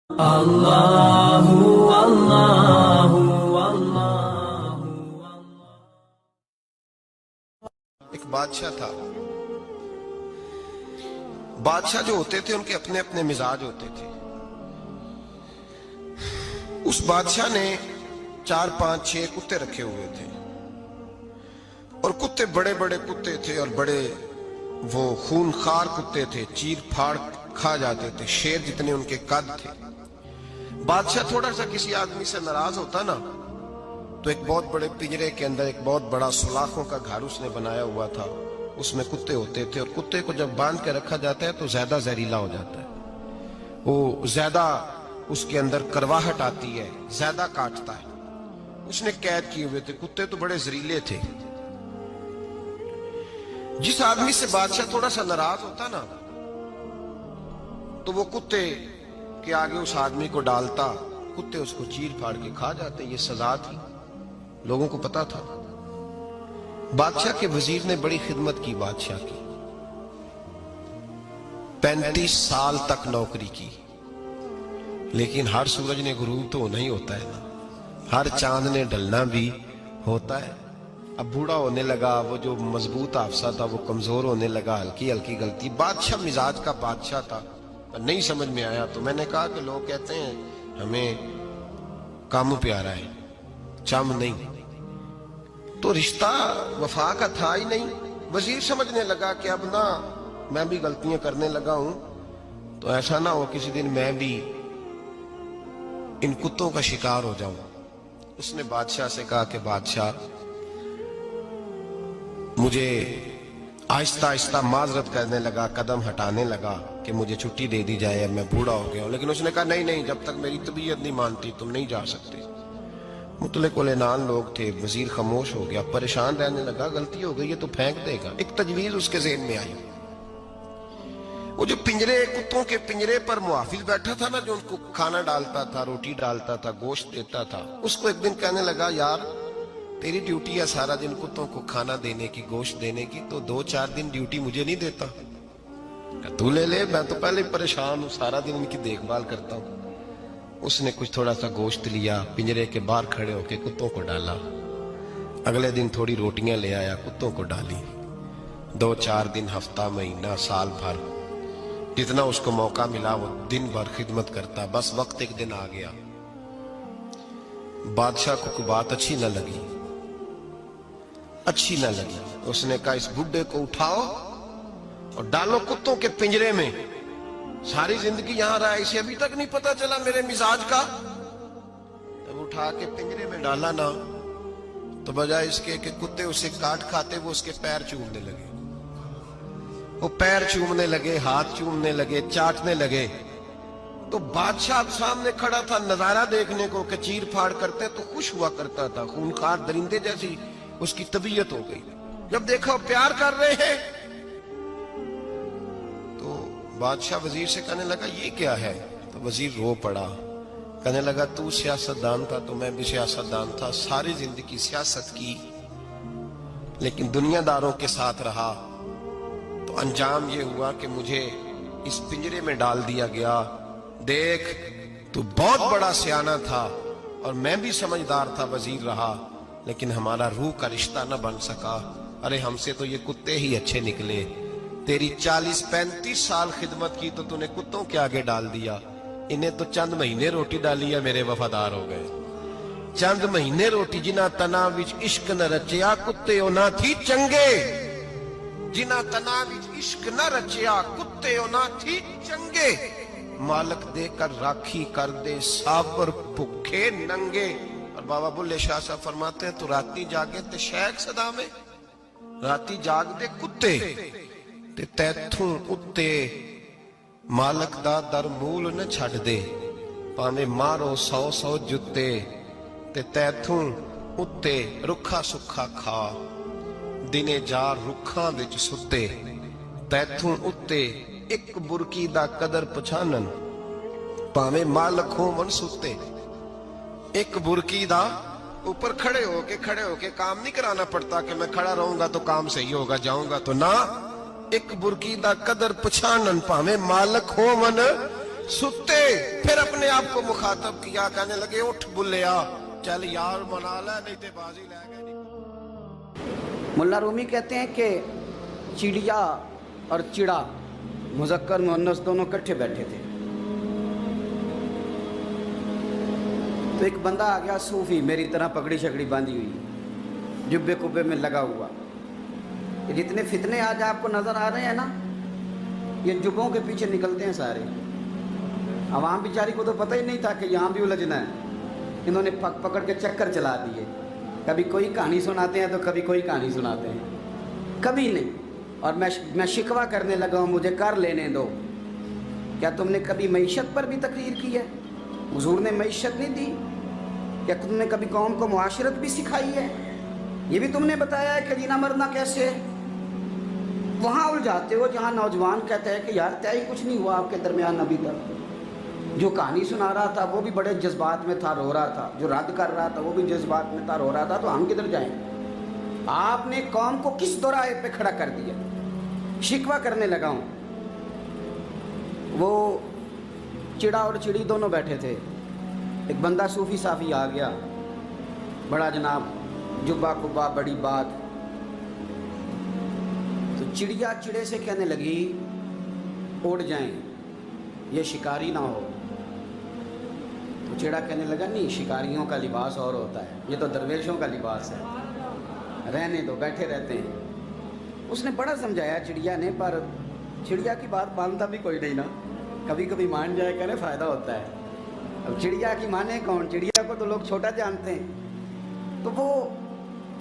اللہ اللہ اللہ۔ ایک بادشاہ تھا۔ بادشاہ جو ہوتے تھے ان کے اپنے اپنے مزاج ہوتے تھے۔ اس بادشاہ نے 4 5 6 کتے رکھے ہوئے تھے، اور کتے بڑے بڑے کتے تھے، اور بڑے وہ خونخوار کتے تھے، چیر پھاڑ کھا جاتے تھے، شیر جتنے ان کے قد تھے۔ بادشاہ تھوڑا سا کسی آدمی سے ناراض ہوتا نا، تو ایک بہت بڑے پنجرے کے اندر ایک بہت بڑا سلاخوں کا گھر اس نے بنایا ہوا تھا، اس میں کتے ہوتے تھے، اور کتے کو جب باندھ کے رکھا جاتا ہے تو زیادہ زہریلا ہو جاتا ہے، وہ زیادہ اس کے اندر کرواہٹ آتی ہے، زیادہ کاٹتا ہے۔ اس نے قید کیے ہوئے تھے، کتے تو بڑے زہریلے تھے۔ جس آدمی سے بادشاہ تھوڑا سا ناراض ہوتا نا، تو وہ کتے کے آگے اس آدمی کو ڈالتا، کتے اس کو چیر پھاڑ کے کھا جاتے۔ یہ سزا تھی، لوگوں کو پتا تھا۔ بادشاہ کے وزیر نے بڑی خدمت کی بادشاہ کی، 35 سال تک نوکری کی، لیکن ہر سورج نے غروب تو ہونا ہی ہوتا ہے نا، ہر چاند نے ڈلنا بھی ہوتا ہے۔ اب بوڑھا ہونے لگا، وہ جو مضبوط حافظہ تھا وہ کمزور ہونے لگا، ہلکی ہلکی غلطی۔ بادشاہ مزاج کا بادشاہ تھا، نہیں سمجھ میں آیا تو میں نے کہا کہ لوگ کہتے ہیں ہمیں کام پیارا ہے، چم نہیں، تو رشتہ وفا کا تھا ہی نہیں۔ وزیر سمجھنے لگا کہ اب نہ میں بھی غلطیاں کرنے لگا ہوں، تو ایسا نہ ہو کسی دن میں بھی ان کتوں کا شکار ہو جاؤں۔ اس نے بادشاہ سے کہا کہ بادشاہ، مجھے آہستہ آہستہ معذرت کرنے لگا، قدم ہٹانے لگا کہ مجھے چھٹی دے دی جائے، اب میں بوڑھا ہو گیا ہوں۔ لیکن اس نے کہا نہیں، جب تک میری طبیعت نہیں مانتی تم نہیں جا سکتے۔ مطلق العنان لوگ تھے، وزیر خاموش ہو گیا، پریشان رہنے لگا، غلطی ہو گئی ہے تو پھینک دے گا۔ ایک تجویز اس کے ذہن میں آئی، وہ جو پنجرے، کتوں کے پنجرے پر محافظ بیٹھا تھا نا، جو ان کو کھانا ڈالتا تھا، روٹی ڈالتا تھا، گوشت دیتا تھا، اس کو ایک دن کہنے لگا، یار تیری ڈیوٹی ہے سارا دن کتوں کو کھانا دینے کی، گوشت دینے کی، تو 2 4 دن ڈیوٹی مجھے نہیں دیتا؟ تو لے لے، میں تو پہلے پریشان ہوں، سارا دن ان کی دیکھ بھال کرتا ہوں۔ اس نے کچھ تھوڑا سا گوشت لیا، پنجرے کے باہر کھڑے ہو کے کتوں کو ڈالا۔ اگلے دن تھوڑی روٹیاں لے آیا، کتوں کو ڈالی۔ 2 4 دن، ہفتہ، مہینہ، سال بھر، جتنا اس کو موقع ملا وہ دن بھر خدمت کرتا۔ بس وقت ایک دن آ گیا، بادشاہ کو کوئی بات اچھی نہ لگی۔ اس نے کہا، اس بڈھے کو اٹھاؤ اور ڈالو کتوں کے پنجرے میں، ساری زندگی یہاں رہا، اسے ابھی تک نہیں پتا چلا میرے مزاج کا۔ جب اٹھا کے پنجرے میں ڈالا نا، تو بجائے اس کے کہ کتے اسے کاٹ کھاتے، وہ اس کے پیر چومنے لگے، وہ پیر چومنے لگے، ہاتھ چومنے لگے، چاٹنے لگے۔ تو بادشاہ سامنے کھڑا تھا نظارہ دیکھنے کو کہ چیر پھاڑ کرتے تو خوش ہوا کرتا تھا، خونخوار درندے جیسی اس کی طبیعت ہو گئی۔ جب دیکھا وہ پیار کر رہے ہیں، تو بادشاہ وزیر سے کہنے لگا، یہ کیا ہے؟ تو وزیر رو پڑا، کہنے لگا، تو سیاستدان تھا تو میں بھی سیاستدان تھا، ساری زندگی سیاست کی، لیکن دنیا داروں کے ساتھ رہا، تو انجام یہ ہوا کہ مجھے اس پنجرے میں ڈال دیا گیا۔ دیکھ، تو بہت بڑا سیانہ تھا اور میں بھی سمجھدار تھا، وزیر رہا، لیکن ہمارا روح کا رشتہ نہ بن سکا۔ ارے ہم سے تو یہ کتے ہی اچھے نکلے، تیری 40 35 سال خدمت کی تو نے کتوں کے آگے ڈال دیا، انہیں تو چند مہینے روٹی ڈالی ہے، میرے وفادار ہو گئے۔ چند مہینے روٹی، جنہ تنا وچ عشق نہ رچیا، کتے او نہ تھی چنگے، جنہ تنا وچ عشق نہ رچیا، کتے او نہ تھی چنگے، مالک دے کر راکھی کر دے، سابر بھکھے ننگے۔ اور بابا بلے شاہ صاحب فرماتے ہیں، تو راتی جاگے تے شیخ صدا میں، راتی جاگ دے کتے تے تیتھوں اتے، مالک دا در مول نہ چھڑ دے، پاویں مارو 100 جتے، تے تیتھوں اتے رکھا سکھا کھا، دنے جار رکھاں وچ ستے، تیتھوں اتے ایک برکی دا قدر پچھانن، پاویں مالک ہو من ستے۔ ایک برکی دا اوپر کھڑے ہو کے کام نہیں کرانا پڑتا کہ میں کھڑا رہوں گا تو کام صحیح ہوگا، جاؤں گا تو نہ، ایک برکی دا قدر پچھانن، پاویں مالک ہو من सुते फिर अपने आप को मुखातब किया, कहने लगे उठ बुल्लिया, चल यार मना ले नहीं ते बाजी ले गए। मुल्ला रूमी कहते हैं कि चिड़िया और चिड़ा मुज़क्कर मुअन्नस दोनों इकट्ठे बैठे थे। तो एक बंदा आ गया सूफी, मेरी तरह पगड़ी शकड़ी बांधी हुई, जुब्बे कुब्बे में लगा हुआ। ये जितने फितने आज आपको नज़र आ रहे हैं ना, ये जुब्बों के पीछे निकलते हैं सारे। आवाम बेचारी को तो पता ही नहीं था कि यहाँ भी उलझना है। इन्होंने पकड़ के चक्कर चला दिए। कभी कोई कहानी सुनाते हैं तो कभी कोई कहानी सुनाते हैं, कभी नहीं। और मैं शिकवा करने लगा हूँ, मुझे कर लेने दो। क्या तुमने कभी मईशत पर भी तकरीर की है? हुजूर ने मईशत नहीं दी? क्या तुमने कभी कौम को मुआशरत भी सिखाई है? ये भी तुमने बताया है कि जीना मरना कैसे है? वहाँ उलझाते हो जहाँ नौजवान कहते हैं कि यार तय कुछ नहीं हुआ आपके दरमियान अभी तक। जो कहानी सुना रहा था वो भी बड़े जज्बात में था, रो रहा था। जो रद्द कर रहा था वो भी जज्बात में था, रो रहा था। तो हम किधर जाएं? आपने कौम को किस दोराहे पे खड़ा कर दिया? शिकवा करने लगा हूँ। वो चिड़ा और चिड़ी दोनों बैठे थे। एक बंदा सूफी साफी आ गया, बड़ा जनाब, जुब्बा कुब्बा, बड़ी बात। तो चिड़िया चिड़े से कहने लगी उड़ जाएं, ये शिकारी ना हो। तो चिड़ा कहने लगा नहीं, शिकारियों का लिबास और होता है, ये तो दरवेशों का लिबास है, रहने दो, बैठे रहते हैं। उसने बड़ा समझाया चिड़िया ने, पर चिड़िया की बात मानता भी कोई नहीं ना। कभी कभी मान जाए करे फ़ायदा होता है। अब चिड़िया की माने कौन? चिड़िया को तो लोग छोटा जानते हैं। तो वो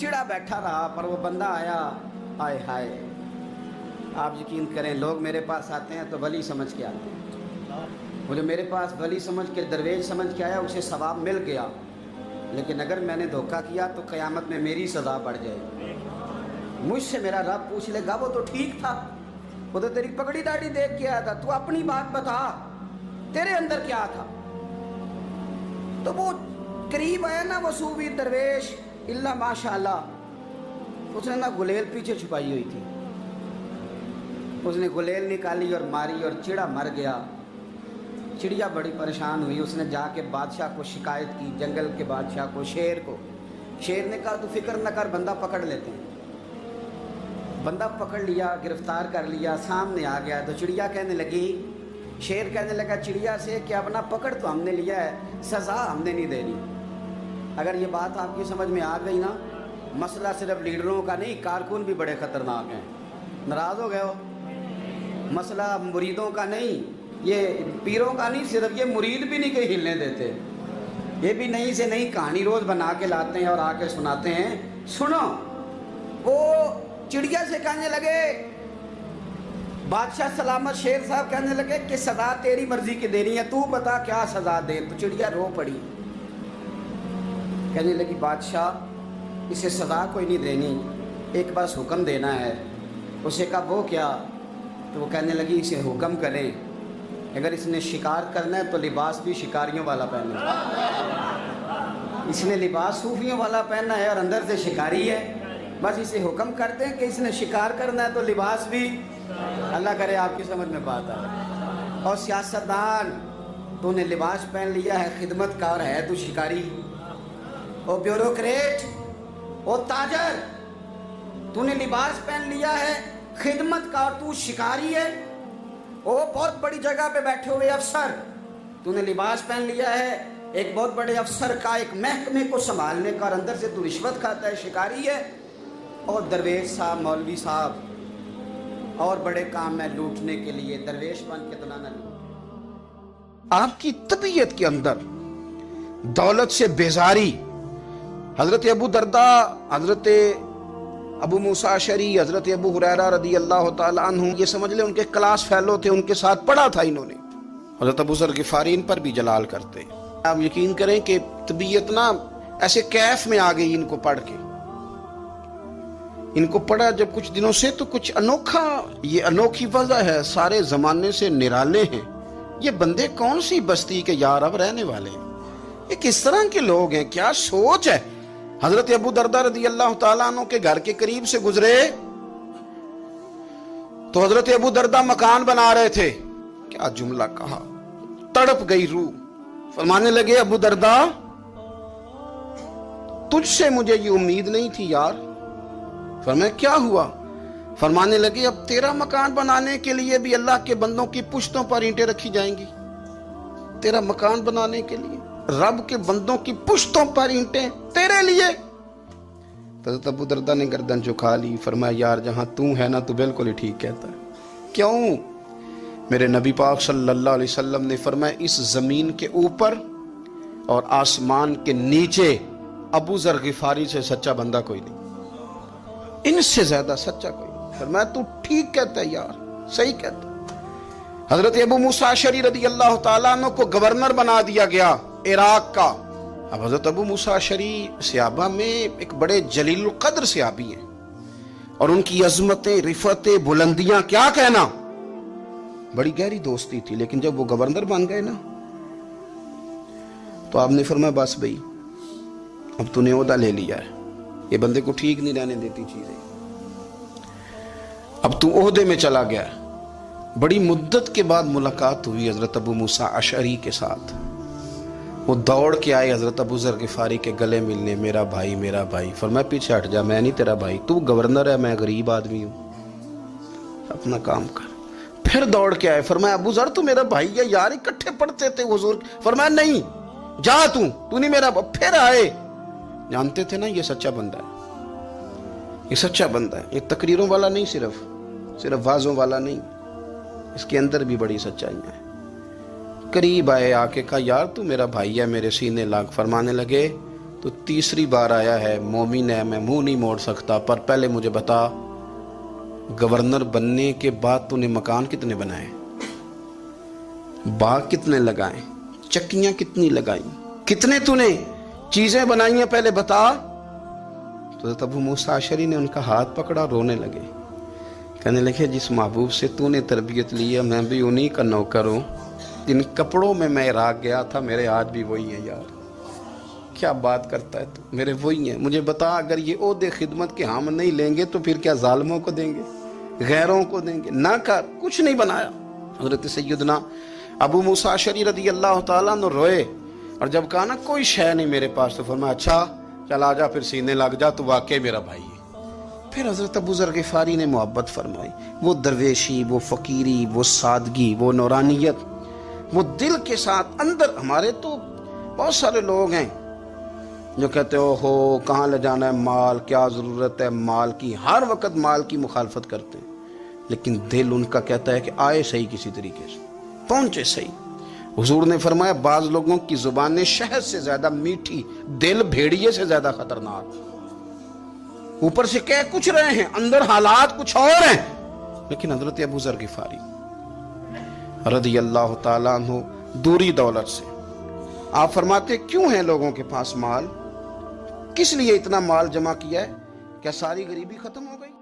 चिड़ा बैठा रहा, पर वो बंदा आया। आए हाय, आप यकीन करें, लोग मेरे पास आते हैं तो वली समझ के आते हैं। वो जो मेरे पास वली समझ के, दरवेश समझ के आया, उसे सवाब मिल गया। लेकिन अगर मैंने धोखा किया तो क़यामत में मेरी सज़ा बढ़ जाएगी। मुझसे मेरा रब पूछ लेगा, वो तो ठीक था, वो तो तेरी पगड़ी दाढ़ी देख के आया था, तू अपनी बात बता, तेरे अंदर क्या था? तो वो करीब आया ना वो सूफी दरवेश, इल्ला माशाअल्लाह, उसने ना गुलेल पीछे छुपाई हुई थी। उसने गुलेल निकाली और मारी और चिड़ा मर गया। चिड़िया बड़ी परेशान हुई। उसने जाके बादशाह को शिकायत की, जंगल के बादशाह को, शेर को। शेर ने कहा तू फिक्र न कर, बंदा पकड़ लेते हैं। बंदा पकड़ लिया, गिरफ्तार कर लिया, सामने आ गया। तो चिड़िया कहने लगी, शेर कहने लगा चिड़िया से कि अब ना पकड़ तो हमने लिया है, सज़ा हमने नहीं देनी। अगर ये बात आपकी समझ में आ गई ना, मसला सिर्फ लीडरों का नहीं, कारकुन भी बड़े ख़तरनाक हैं। नाराज़ हो गए हो? मसला मुरीदों का नहीं, ये पीरों का नहीं, सिर्फ ये मुरीद भी नहीं कहीं हिलने देते। ये भी नई से नई कहानी रोज़ बना के लाते हैं और आके सुनाते हैं। सुनो, वो चिड़िया से कहने लगे, बादशाह सलामत शेर साहब कहने लगे कि सज़ा तेरी मर्जी की देनी है, तू बता क्या सज़ा दे। तो चिड़िया रो पड़ी, कहने लगी बादशाह इसे सज़ा कोई नहीं देनी, एक बस हुक्म देना है। उसे कहा वो क्या? तो वो कहने लगी इसे हुक्म करें, अगर इसने शिकार करना है तो लिबास भी शिकारियों वाला पहनना। इसने लिबास सूफियों वाला पहनना है और अंदर से शिकारी है। बस इसे हुक्म करते हैं कि इसने शिकार करना है तो लिबास भी, अल्लाह करे आपकी समझ में बात आए। और सियासतदान, तूने लिबास पहन लिया है, खिदमतकार है तू शिकारी। और ब्यूरोक्रेट, ओ ताजर, तूने लिबास पहन लिया है, खिदमतकार, तू शिकारी है। ओ बहुत बड़ी जगह पे बैठे हुए अफसर, तूने लिबास पहन लिया है एक बहुत बड़े अफसर का, एक महकमे को संभालने का, और अंदर से तू रिश्वत खाता है, शिकारी है। और दरवेश साहब, मौलवी साहब और बड़े काम में लूटने के लिए दरवेश बन के तो ना लूट। आपकी तबीयत के अंदर दौलत से बेजारी, हजरत अबू दरदा, हजरत अबू मूसा अशरी, हजरत अबू हुरैरा रदी अल्लाह ताला अन्हु, ये समझ ले उनके क्लास फेलो थे, उनके साथ पढ़ा था इन्होंने। हजरत अबू ज़र गिफ़ारी इन पर भी जलाल करते। आप यकीन करें कि तबीयत ना ऐसे कैफ में आ गई इनको पढ़ के। इनको पढ़ा जब कुछ दिनों से, तो कुछ अनोखा, ये अनोखी वजह है, सारे जमाने से निराले हैं ये बंदे। कौन सी बस्ती के यार अब रहने वाले हैं, ये किस तरह के लोग हैं, क्या सोच है। हजरत अबू दरदा रदी अल्लाह ताला अन्हु के घर के करीब से गुजरे तो हजरत अबू दरदा मकान बना रहे थे। क्या जुमला कहा, तड़प गई रूह। फरमाने लगे अबू दरदा, तुझसे मुझे ये उम्मीद नहीं थी यार। फरमाया क्या हुआ? फरमाने लगे अब तेरा मकान बनाने के लिए भी अल्लाह के बंदों की पुश्तों पर ईंटें रखी जाएंगी। तेरा मकान बनाने के लिए रब के बंदों की पुश्तों पर ईंटें तेरे लिए। तो अबू दरदा ने गर्दन झुका ली। फरमाया यार जहां तू है ना, तू बिल्कुल ही ठीक कहता है। क्यों? मेरे नबी पाक सल्लल्लाहु अलैहि वसल्लम ने फरमाया इस जमीन के ऊपर और आसमान के नीचे अबू जर गिफारी से सच्चा बंदा कोई नहीं, इनसे ज्यादा सच्चा कोई नहीं। फरमाया तू ठीक कहता है यार, सही कहता है। हजरत अबू मूसा अशरी रदी अल्लाह तआला अन्हु को गवर्नर बना दिया गया इराक का। अब हजरत अबू मूसा अशरी सहाबा में एक बड़े जलील कद्र सहाबी हैं और उनकी अजमतें, रिफतें, बुलंदियां क्या कहना, बड़ी गहरी दोस्ती थी। लेकिन जब वो गवर्नर बन गए ना, तो आपने फरमाया बस भाई अब तूने ओहदा ले लिया है, ये बंदे को ठीक नहीं रहने देती चीजें, अब तू ओहदे में चला गया। बड़ी मुद्दत के बाद मुलाकात हुई हजरत अबू मूसा अशरी के साथ। वो दौड़ के आए हजरत अबू जर गिफारी के गले मिलने, मेरा भाई मेरा भाई। फरमाया पीछे हट जा, मैं नहीं तेरा भाई, तू गवर्नर है, मैं गरीब आदमी हूं, अपना काम कर। फिर दौड़ के आए, फरमाया अबू जर तू मेरा भाई है यार, इकट्ठे पढ़ते थे हुजूर। फरमाया नहीं जा, तू नहीं मेरा। फिर आए, जानते थे ना ये सच्चा बंदा है, ये सच्चा बंदा है, ये तकरीरों वाला नहीं, सिर्फ वाजों वाला नहीं, इसके अंदर भी बड़ी सच्चाइयां हैं। करीब आए, आके कहा यार तू मेरा भाई है, मेरे सीने लाग। फरमाने लगे तो तीसरी बार आया है, मोमिन है, मैं मुंह नहीं मोड़ सकता, पर पहले मुझे बता गवर्नर बनने के बाद तूने मकान कितने बनाए, बाग कितने लगाए, चक्कियां कितनी लगाई, कितने तूने चीजें बनाई हैं, पहले बता। तो अबू मूसा अशरी ने उनका हाथ पकड़ा, रोने लगे, कहने लगे जिस महबूब से तूने तरबियत ली है मैं भी उन्हीं का नौकर हूं, जिन कपड़ों में मैं इराक गया था मेरे आज भी वही है यार। क्या बात करता है तू, मेरे वही है। मुझे बता अगर ये ओहदे खिदमत के हम नहीं लेंगे तो फिर क्या जालिमों को देंगे, गैरों को देंगे? ना कर, कुछ नहीं बनाया। हजरत सैयदना अबू मूसा अशरी रदी अल्लाह तआला अन्हु रोए और जब कहा ना कोई शय नहीं मेरे पास, तो फरमाया अच्छा चल आ जा, फिर सीने लग जा, तू वाकई मेरा भाई है। फिर हजरत अबू जर गिफारी ने मोहब्बत फरमाई। वो दरवेशी, वो फकीरी, वो सादगी, वो नौरानियत, वो दिल के साथ अंदर। हमारे तो बहुत सारे लोग हैं जो कहते हो कहाँ ले जाना है माल, क्या ज़रूरत है माल की, हर वक्त माल की मुखालफत करते हैं, लेकिन दिल उनका कहता है कि आए सही, किसी तरीके से पहुंचे सही। हुजूर ने फरमाया बाज लोगों की जुबानें शहद से ज्यादा मीठी, दिल भेड़िए से ज्यादा खतरनाक। ऊपर से कह कुछ रहे हैं, अंदर हालात कुछ और हैं। लेकिन हजरत अबू जर गिफारी रज़ी अल्लाह ताला अन्हु दूरी दौलत से, आप फरमाते क्यों है लोगों के पास माल, किस लिए इतना माल जमा किया है, क्या सारी गरीबी खत्म हो गई?